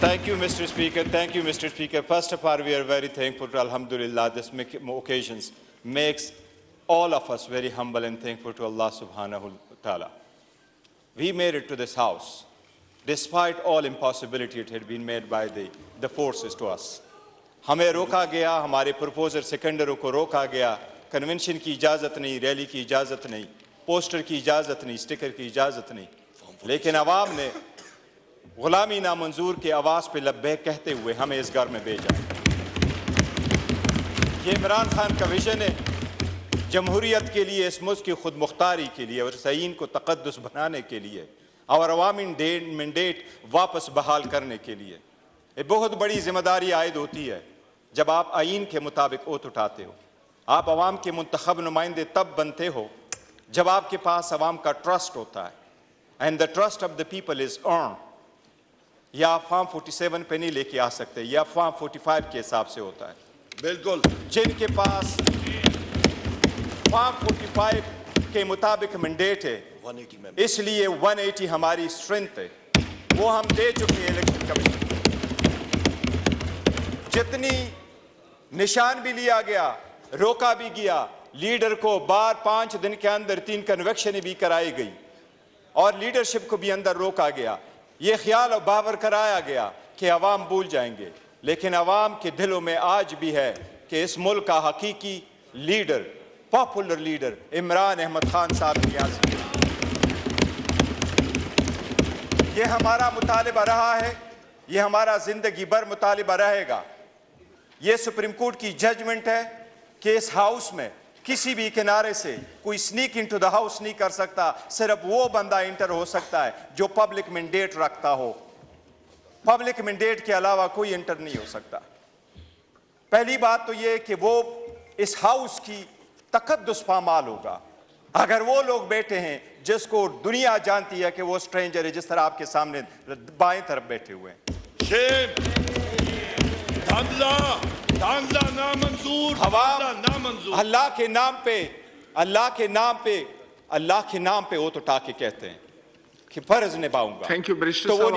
Thank you, Mr. Speaker. Thank you, Mr. Speaker. First of all, we are very thankful to Alhamdulillah. This occasions makes all of us very humble and thankful to Allah subhanahu wa ta'ala. We made it to this house, despite all impossibility it had been made by the forces to us. हमें रोका गया, हमारे proposer सेकेंडरों को रोका गया, convention की इजाज़त नहीं, रैली की इजाज़त नहीं, पोस्टर की इजाज़त नहीं, स्टिकर की इजाज़त नहीं, लेकिन अवाम ने गुलामी नामंजूर के आवाज़ पे लब्बैक कहते हुए हमें इस घर में भेजा। ये इमरान खान का विजन है, जमहूरियत के लिए, इस मुल्क की खुद मुख्तारी के लिए और सईन को तक़द्दुस बनाने के लिए और अवामी मैंडेट वापस बहाल करने के लिए। ये बहुत बड़ी जिम्मेदारी आयद होती है जब आप आईन के मुताबिक ओत उठाते हो। आप अवाम के मुंतखब नुमाइंदे तब बनते हो जब आपके पास अवाम का ट्रस्ट होता है, and the trust of the people is earn. या आप फॉर्म 47 पे नहीं लेके आ सकते, या फॉर्म 45 के हिसाब से होता है। बिल्कुल, जिनके पास फॉर्म 45 के मुताबिक मैंडेट है, 180 इसलिए 180 हमारी स्ट्रेंथ है, वो हम दे चुके हैं इलेक्शन कमीशन। जितनी निशान भी लिया गया, रोका भी गया, लीडर को बार 5 दिन के अंदर 3 कन्वेक्शन भी कराई गई और लीडरशिप को भी अंदर रोका गया। ये ख्याल और बावर कराया गया कि अवाम भूल जाएंगे, लेकिन अवाम के दिलों में आज भी है कि इस मुल्क का हकीकी leader, popular leader Imran Ahmed Khan साहब नियाज़ी। ये हमारा मुतालिबा रहा है, ये हमारा जिंदगी भर मुतालिबा रहेगा। ये सुप्रीम कोर्ट की जजमेंट है कि इस हाउस में किसी भी किनारे से कोई स्नीक इनटू द हाउस नहीं कर सकता, सिर्फ वो बंदा इंटर हो सकता है जो पब्लिक मैंडेट रखता हो। पब्लिक मैंडेट के अलावा कोई इंटर नहीं हो सकता। पहली बात तो ये कि वो इस हाउस की तकद्दुस पामाल होगा अगर वो लोग बैठे हैं जिसको दुनिया जानती है कि वो स्ट्रेंजर है, जिस तरह आपके सामने बाएं तरफ बैठे हुए हैं। नामंजूर, नामंजूर। अल्लाह के नाम पे वो तो टाके कहते हैं कि फर्ज निभाऊंगा। थैंक यू तो वो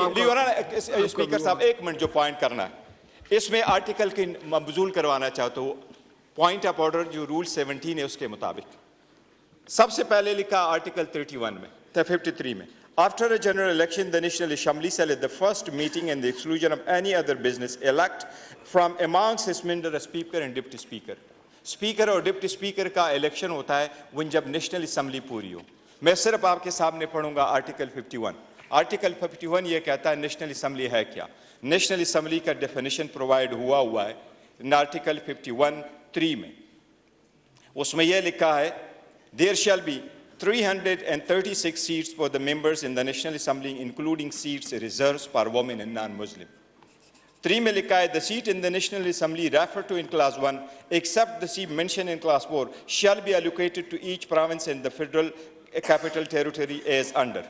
स्पीकर साहब, एक मिनट जो पॉइंट करना है, इसमें आर्टिकल की मबजूल करवाना चाहते हो, पॉइंट ऑफ ऑर्डर जो रूल 17 है उसके मुताबिक सबसे पहले लिखा आर्टिकल 31 में 53 में, after a general election the National Assembly shall at the first meeting and the exclusion of any other business elect from amongst its members a speaker and deputy speaker। Speaker और deputy speaker का election होता है when जब national assembly पूरी हो। मैं सिर्फ आपके सामने पढ़ूंगा आर्टिकल 51। आर्टिकल 51 ये कहता है नेशनल असम्बली है क्या। नेशनल असम्बली का डेफिनेशन प्रोवाइड हुआ है इन आर्टिकल 51(3) में। उसमें यह लिखा है there shall be 336 seats for the members in the National Assembly including seats reserved for women and non-Muslim। 3 में लिखा है the seat in the National Assembly referred to in class 1 except the seat mentioned in class 4 shall be allocated to each province in the federal capital territory as under।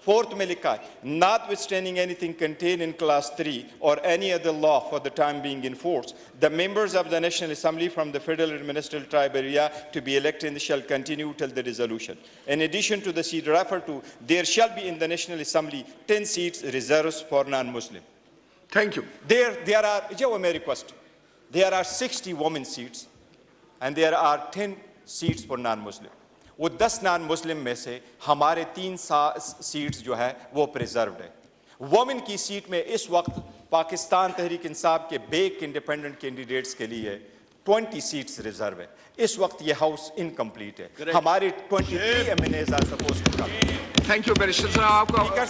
4th में लिखा है notwithstanding anything contained in class 3 or any other law for the time being in force, the members of the National Assembly from the federal administrative tribe area to be elected shall continue till the dissolution। In addition to the seat referred to, there shall be in the National Assembly 10 seats reserved for non-Muslim। Thank you। There are, जो मैं request, there are 60 women seats and there are 10 seats for non-Muslim। वो 10 non Muslim में से हमारे 3 seats जो है वो preserved है। वोमेन की सीट में इस वक्त पाकिस्तान तहरीक इंसाफ के बेक इंडिपेंडेंट कैंडिडेट्स के लिए 20 सीट्स रिजर्व है। इस वक्त ये हाउस इनकम्प्लीट है। हमारे 23 MNAs are supposed to come. Thank you barrister साहब। आपका